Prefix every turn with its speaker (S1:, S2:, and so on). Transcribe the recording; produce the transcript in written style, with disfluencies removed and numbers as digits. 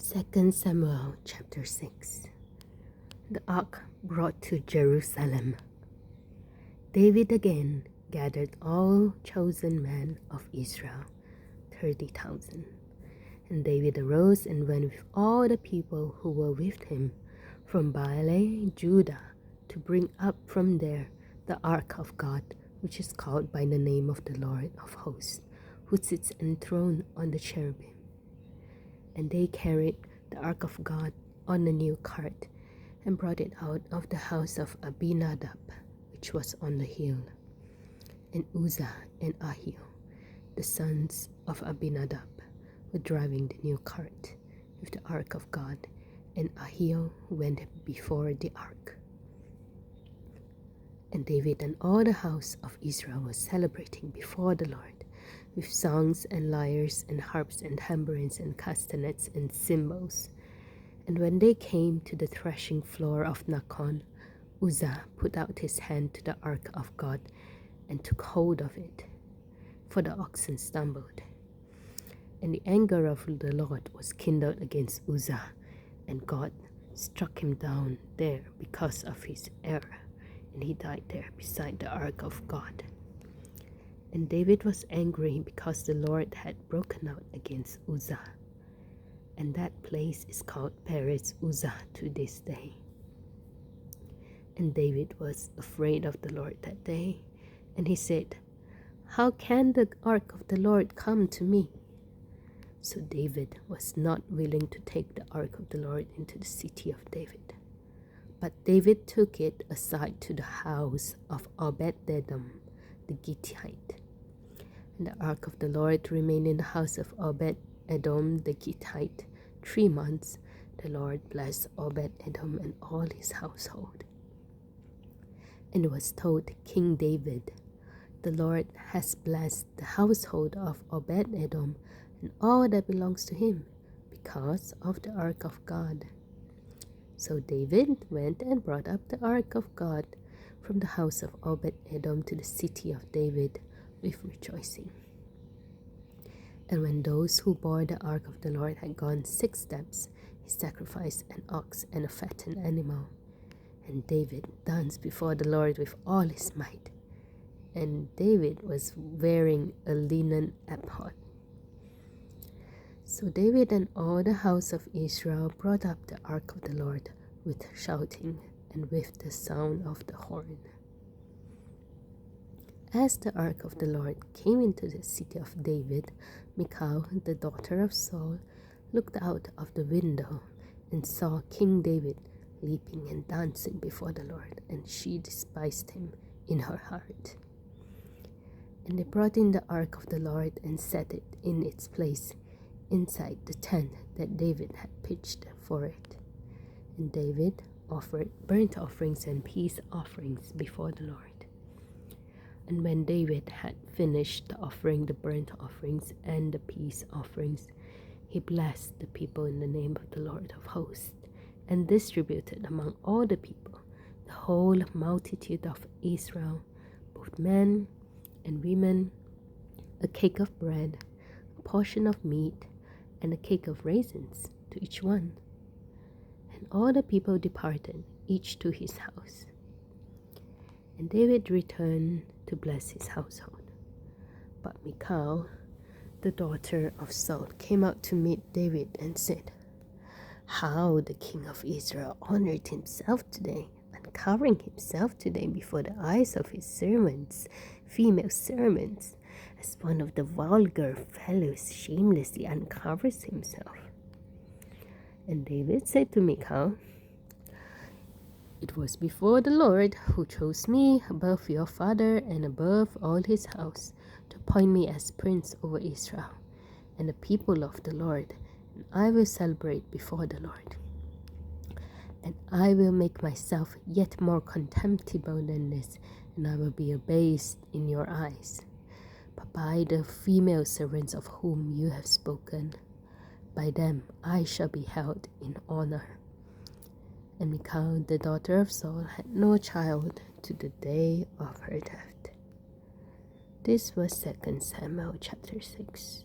S1: 2 Samuel chapter 6. The ark brought to Jerusalem. David again gathered all chosen men of Israel, 30,000. And David arose and went with all the people who were with him from Baalah, Judah, to bring up from there the ark of God, which is called by the name of the Lord of hosts, who sits enthroned on the cherubim. And they carried the ark of God on a new cart and brought it out of the house of Abinadab, which was on the hill. And Uzzah and Ahio, the sons of Abinadab, were driving the new cart with the ark of God, and Ahio went before the ark. And David and all the house of Israel were celebrating before the Lord with songs and lyres and harps and tambourines and castanets and cymbals. And when they came to the threshing floor of Nacon, Uzzah put out his hand to the ark of God and took hold of it, for the oxen stumbled. And the anger of the Lord was kindled against Uzzah, and God struck him down there because of his error, and he died there beside the ark of God. And David was angry because the Lord had broken out against Uzzah, and that place is called Perez Uzzah to this day. And David was afraid of the Lord that day, and he said, "How can the ark of the Lord come to me?" So David was not willing to take the ark of the Lord into the city of David. But David took it aside to the house of Obed-edom the Gittite. And the ark of the Lord remained in the house of Obed-edom the Gittite 3 months. The Lord blessed Obed-edom and all his household. And it was told King David, "The Lord has blessed the household of Obed-edom and all that belongs to him because of the ark of God." So David went and brought up the ark of God from the house of Obed-edom to the city of David with rejoicing. And when those who bore the ark of the Lord had gone 6 steps, he sacrificed an ox and a fattened animal. And David danced before the Lord with all his might. And David was wearing a linen ephod. So David and all the house of Israel brought up the ark of the Lord with shouting and with the sound of the horn. As the ark of the Lord came into the city of David, Michal, the daughter of Saul, looked out of the window and saw King David leaping and dancing before the Lord, and she despised him in her heart. And they brought in the ark of the Lord and set it in its place inside the tent that David had pitched for it. And David offered burnt offerings and peace offerings before the Lord. And when David had finished offering the burnt offerings and the peace offerings, he blessed the people in the name of the Lord of hosts, and distributed among all the people, the whole multitude of Israel, both men and women, a cake of bread, a portion of meat, and a cake of raisins to each one. And all the people departed, each to his house. And David returned to bless his household. But Michal, the daughter of Saul, came out to meet David and said, "How the king of Israel honored himself today, uncovering himself today before the eyes of his servants, female servants, as one of the vulgar fellows shamelessly uncovers himself." And David said to Michal, "It was before the Lord who chose me above your father and above all his house to appoint me as prince over Israel and the people of the Lord, and I will celebrate before the Lord. And I will make myself yet more contemptible than this, and I will be abased in your eyes. But by the female servants of whom you have spoken, by them I shall be held in honor." And Michal, the daughter of Saul, had no child to the day of her death. This was 2 Samuel chapter 6.